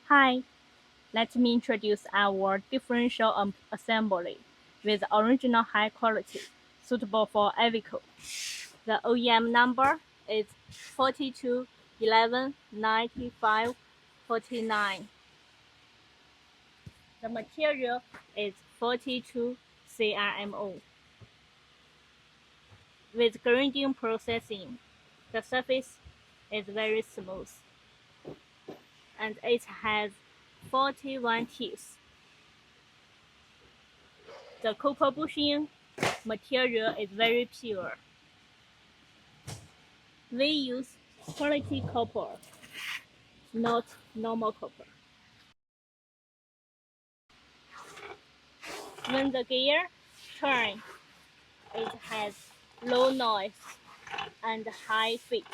Hi, let me introduce our differential assembly with original high quality, suitable for Iveco. The OEM number is 42119549. The material is 42 CRMO. With grinding processing, the surface is very smooth and it has 41 teeth. The copper bushing material is very pure. We use quality copper, not normal copper. When the gear turns, it has low noise and high speed.